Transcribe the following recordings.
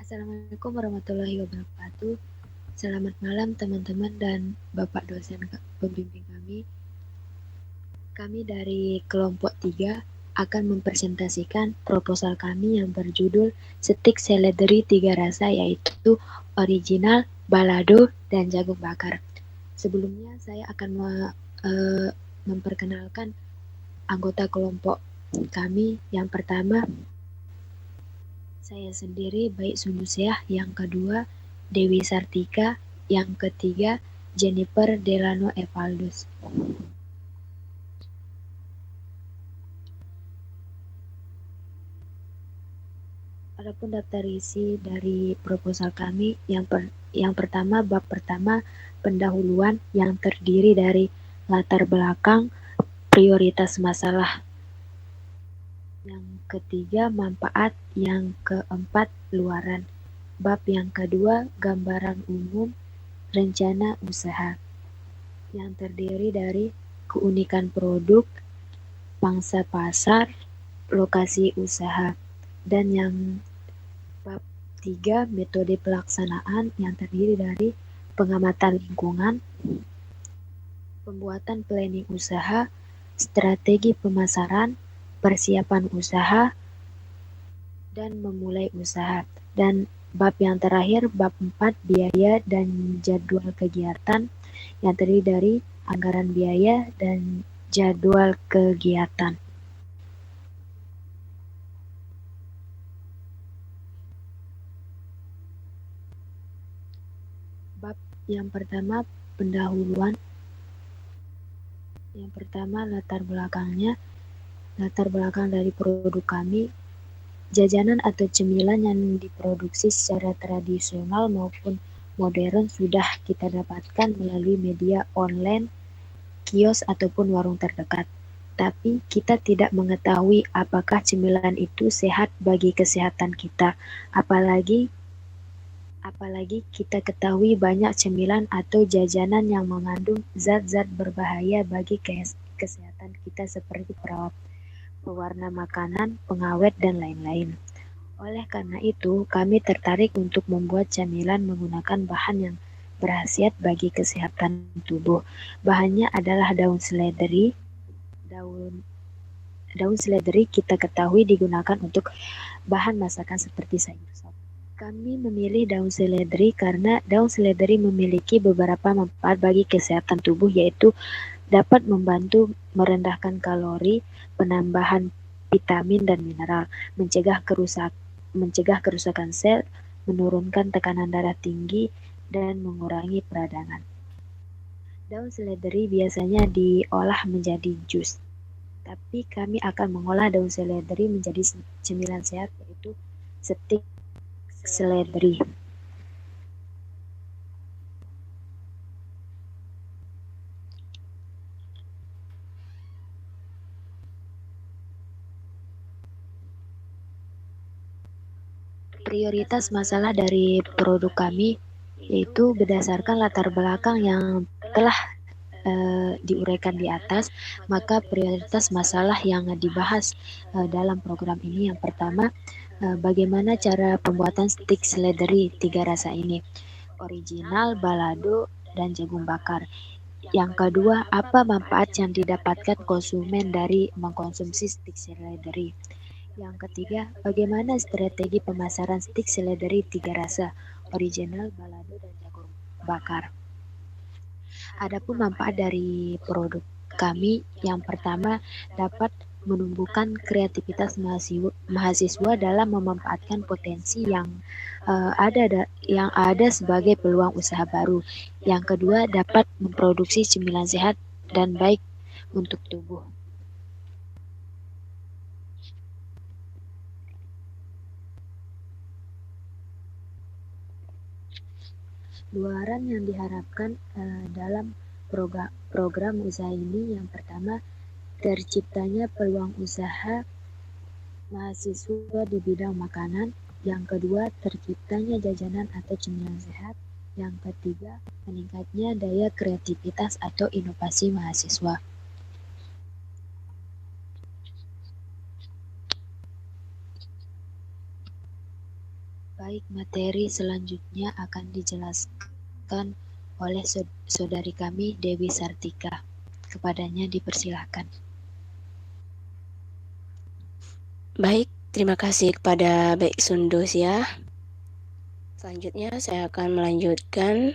Assalamualaikum warahmatullahi wabarakatuh. Selamat malam teman-teman dan Bapak dosen pembimbing kami. Kami dari kelompok 3 akan mempresentasikan proposal kami yang berjudul Stik Seledri 3 Rasa, yaitu original, balado, dan jagung bakar. Sebelumnya saya akan memperkenalkan anggota kelompok kami. Yang pertama, saya sendiri Baik Sunusiah, yang kedua Dewi Sartika, yang ketiga Jennifer Delano Evaldus. Adapun daftar isi dari proposal kami, yang pertama, bab pertama, pendahuluan, yang terdiri dari latar belakang, prioritas masalah, yang ketiga manfaat, yang keempat luaran. Bab yang kedua, gambaran umum rencana usaha, yang terdiri dari keunikan produk, pangsa pasar, lokasi usaha. Dan yang bab 3, metode pelaksanaan, yang terdiri dari pengamatan lingkungan, pembuatan planning usaha, strategi pemasaran, persiapan usaha, dan memulai usaha. Dan bab yang terakhir, bab 4, biaya dan jadwal kegiatan, yang terdiri dari anggaran biaya dan jadwal kegiatan. Bab yang pertama, pendahuluan. Yang pertama, latar belakangnya. Latar belakang dari produk kami, jajanan atau cemilan yang diproduksi secara tradisional maupun modern sudah kita dapatkan melalui media online, kios, ataupun warung terdekat. Tapi kita tidak mengetahui apakah cemilan itu sehat bagi kesehatan kita. Apalagi kita ketahui banyak cemilan atau jajanan yang mengandung zat-zat berbahaya bagi kesehatan kita seperti pewarna makanan, pengawet, dan lain-lain. Oleh karena itu, kami tertarik untuk membuat camilan menggunakan bahan yang berkhasiat bagi kesehatan tubuh. Bahannya adalah daun seledri. Daun seledri kita ketahui digunakan untuk bahan masakan seperti sayur sop. Kami memilih daun seledri karena daun seledri memiliki beberapa manfaat bagi kesehatan tubuh, yaitu dapat membantu merendahkan kalori, penambahan vitamin dan mineral, mencegah kerusakan sel, menurunkan tekanan darah tinggi, dan mengurangi peradangan. Daun seledri biasanya diolah menjadi jus, tapi kami akan mengolah daun seledri menjadi cemilan sehat, yaitu stik seledri. Prioritas masalah dari produk kami yaitu berdasarkan latar belakang yang telah diuraikan di atas, maka prioritas masalah yang dibahas dalam program ini, yang pertama, bagaimana cara pembuatan stik seledri 3 rasa ini, original, balado, dan jagung bakar. Yang kedua, apa manfaat yang didapatkan konsumen dari mengkonsumsi stik seledri. Yang ketiga, bagaimana strategi pemasaran stik seledri 3 rasa, original, balado, dan jagung bakar. Adapun manfaat dari produk kami, yang pertama, dapat menumbuhkan kreativitas mahasiswa dalam memanfaatkan potensi yang ada sebagai peluang usaha baru. Yang kedua, dapat memproduksi cemilan sehat dan baik untuk tubuh. Luaran yang diharapkan dalam program usaha ini, yang pertama, terciptanya peluang usaha mahasiswa di bidang makanan. Yang kedua, terciptanya jajanan atau cemilan sehat. Yang ketiga, meningkatnya daya kreativitas atau inovasi mahasiswa. Baik, materi selanjutnya akan dijelaskan oleh saudari kami, Dewi Sartika. Kepadanya dipersilahkan. Baik, terima kasih kepada Baik Sundus ya. Selanjutnya saya akan melanjutkan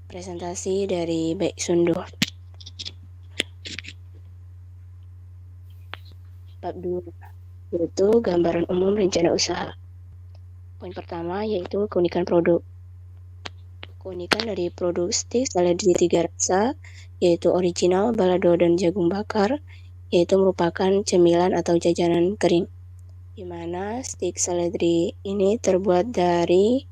presentasi dari Baik Sunduh. Bab 2, yaitu gambaran umum rencana usaha. Poin pertama yaitu keunikan produk. Keunikan dari produk stik seledri 3 rasa, yaitu original, balado, dan jagung bakar, yaitu merupakan cemilan atau jajanan kering, di mana stik seledri ini terbuat dari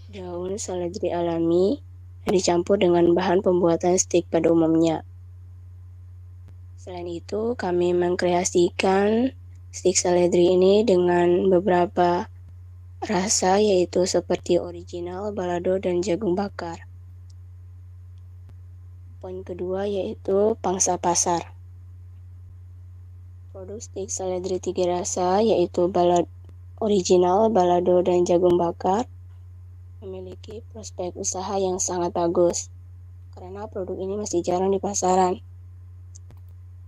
daun seledri alami yang dicampur dengan bahan pembuatan stik pada umumnya. Selain itu, kami mengkreasikan stik seledri ini dengan beberapa rasa, yaitu seperti original, balado, dan jagung bakar. Poin kedua yaitu pangsa pasar. Produk stik seledri 3 rasa, yaitu original, balado, dan jagung bakar, memiliki prospek usaha yang sangat bagus, karena produk ini masih jarang di pasaran.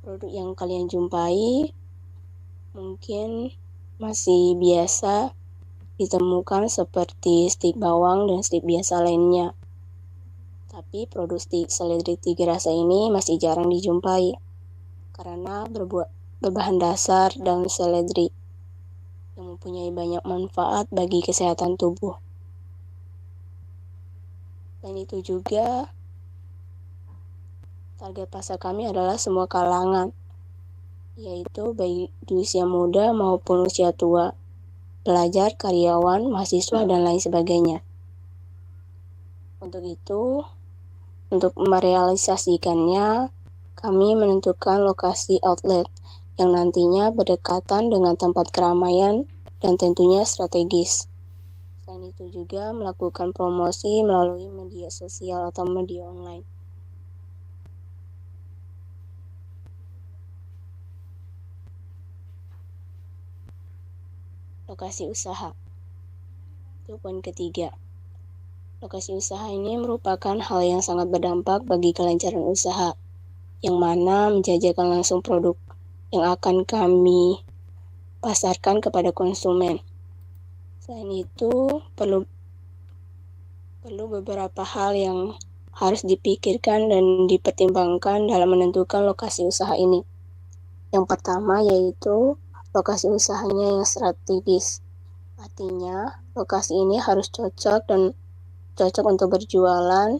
Produk yang kalian jumpai mungkin masih biasa ditemukan seperti stik bawang dan stik biasa lainnya. Tapi produk stik seledri 3 rasa ini masih jarang dijumpai karena berbahan dasar daun seledri yang mempunyai banyak manfaat bagi kesehatan tubuh. Dan itu juga target pasar kami adalah semua kalangan, yaitu baik di usia muda maupun usia tua, pelajar, karyawan, mahasiswa, dan lain sebagainya. Untuk itu, untuk merealisasikannya, kami menentukan lokasi outlet yang nantinya berdekatan dengan tempat keramaian dan tentunya strategis. Selain itu juga melakukan promosi melalui media sosial atau media online. Lokasi usaha. Itu poin ketiga. Lokasi usaha ini merupakan hal yang sangat berdampak bagi kelancaran usaha, yang mana menjajakan langsung produk yang akan kami pasarkan kepada konsumen. Selain itu, perlu beberapa hal yang harus dipikirkan dan dipertimbangkan dalam menentukan lokasi usaha ini. Yang pertama yaitu lokasi usahanya yang strategis. Artinya, lokasi ini harus cocok untuk berjualan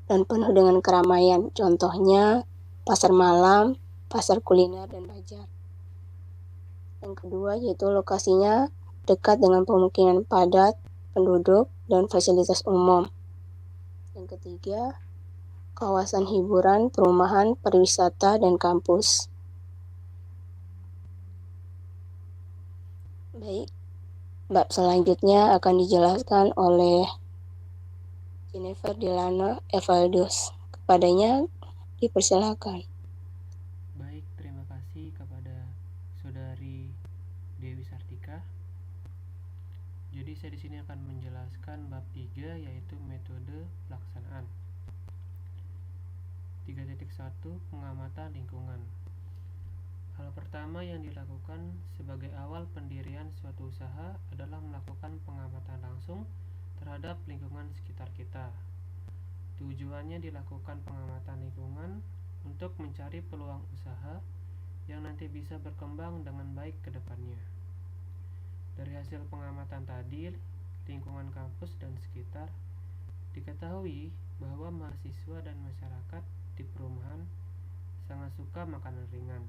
dan penuh dengan keramaian. Contohnya, pasar malam, pasar kuliner, dan bazar. Yang kedua yaitu lokasinya dekat dengan pemukiman padat, penduduk, dan fasilitas umum. Yang ketiga, kawasan hiburan, perumahan, pariwisata, dan kampus. Baik, bab selanjutnya akan dijelaskan oleh Jennifer Delano Evaldus. Kepadanya dipersilakan. Baik, terima kasih kepada saudari Dewi Sartika. Jadi saya di sini akan menjelaskan bab 3 yaitu metode pelaksanaan. 3.1 Pengamatan lingkungan. Hal pertama yang dilakukan sebagai awal pendirian suatu usaha adalah melakukan pengamatan langsung terhadap lingkungan sekitar kita. Tujuannya dilakukan pengamatan lingkungan untuk mencari peluang usaha yang nanti bisa berkembang dengan baik ke depannya. Dari hasil pengamatan tadi, lingkungan kampus dan sekitar, diketahui bahwa mahasiswa dan masyarakat di perumahan sangat suka makanan ringan.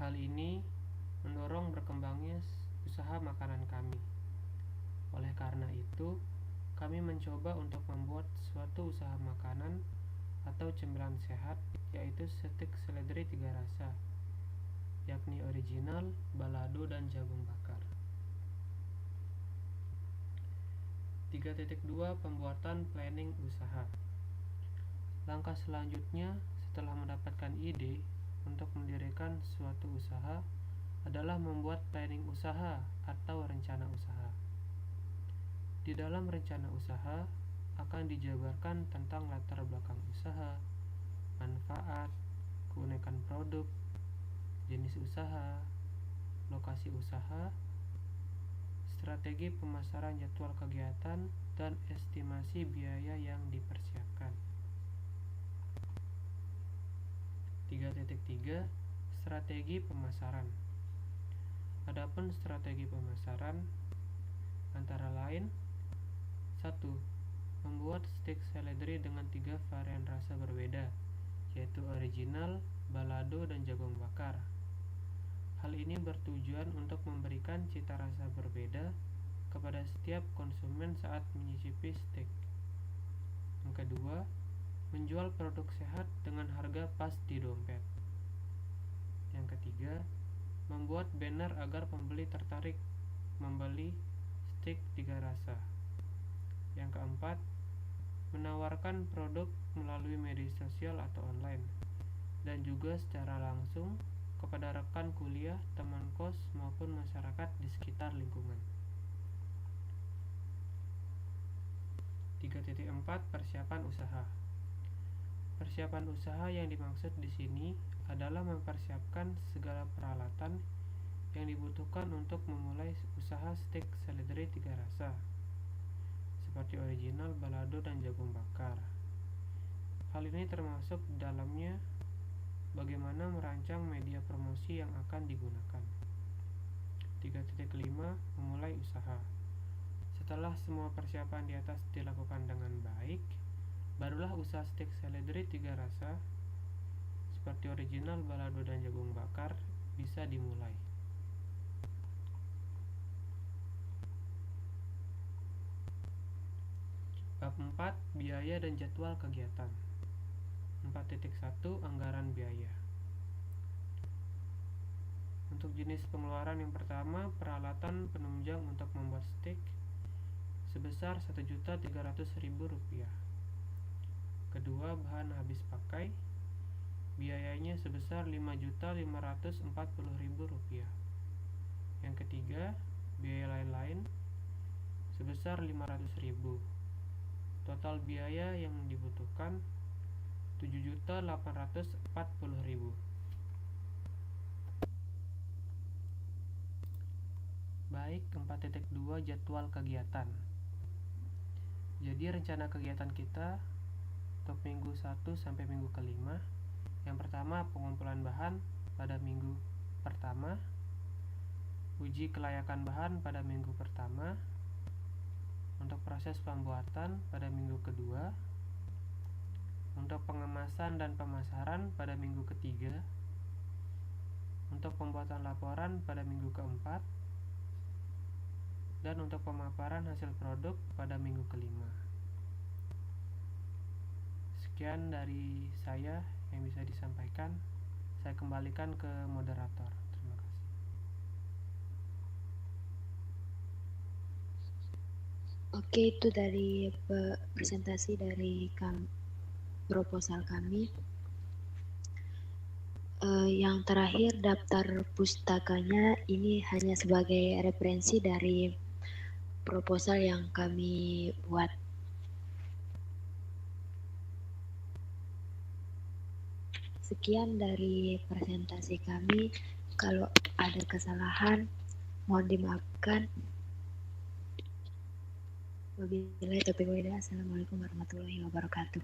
Hal ini mendorong berkembangnya usaha makanan kami. Oleh karena itu, kami mencoba untuk membuat suatu usaha makanan atau cemilan sehat, yaitu stik seledri 3 rasa, yakni original, balado, dan jagung bakar. 3.2 Pembuatan planning usaha. Langkah selanjutnya setelah mendapatkan ide untuk mendirikan suatu usaha adalah adalah membuat planning usaha atau rencana usaha. Di dalam rencana usaha akan dijabarkan tentang latar belakang usaha, manfaat, keunikan produk, jenis usaha, lokasi usaha, strategi pemasaran, jadwal kegiatan, dan estimasi biaya yang dipersiapkan. 3.3 Strategi pemasaran. Adapun strategi pemasaran antara lain: 1. Membuat steak seledri dengan 3 varian rasa berbeda, yaitu original, balado, dan jagung bakar. Hal ini bertujuan untuk memberikan cita rasa berbeda kepada setiap konsumen saat menyicipi steak. Yang kedua, menjual produk sehat dengan harga pas di dompet. Yang ketiga, membuat banner agar pembeli tertarik membeli steak 3 rasa. Yang keempat, menawarkan produk melalui media sosial atau online, dan juga secara langsung kepada rekan kuliah, teman kos, maupun masyarakat di sekitar lingkungan. 3.4 Persiapan usaha. Persiapan usaha yang dimaksud di sini adalah mempersiapkan segala peralatan yang dibutuhkan untuk memulai usaha steak seledri 3 rasa, seperti original, balado, dan jagung bakar. Hal ini termasuk dalamnya bagaimana merancang media promosi yang akan digunakan. 3.5 Memulai usaha. Setelah semua persiapan di atas dilakukan dengan baik, barulah usaha steak seledri 3 rasa seperti original, balado, dan jagung bakar bisa dimulai. Bab 4 Biaya dan jadwal kegiatan. 4.1 Anggaran biaya. Untuk jenis pengeluaran yang pertama, peralatan penunjang untuk membuat steak sebesar Rp1.300.000. Kedua, bahan habis pakai, biayanya sebesar Rp5.540.000. Yang ketiga, biaya lain-lain sebesar Rp500.000. Total biaya yang dibutuhkan Rp7.840.000. Baik, 4.2 Jadwal kegiatan. Jadi rencana kegiatan kita untuk minggu 1 sampai minggu kelima. Yang pertama, pengumpulan bahan pada minggu pertama, uji kelayakan bahan pada minggu pertama, untuk proses pembuatan pada minggu kedua, untuk pengemasan dan pemasaran pada minggu ketiga, untuk pembuatan laporan pada minggu keempat, dan untuk pemaparan hasil produk pada minggu kelima. Sekian dari saya yang bisa disampaikan. Saya kembalikan ke moderator. Terima kasih. Oke, itu dari presentasi dari proposal kami. Yang terakhir, daftar pustakanya ini hanya sebagai referensi dari proposal yang kami buat. Sekian dari presentasi kami. Kalau ada kesalahan, mohon dimaafkan. Wabillahi taufiq wal hidayah. Assalamualaikum warahmatullahi wabarakatuh.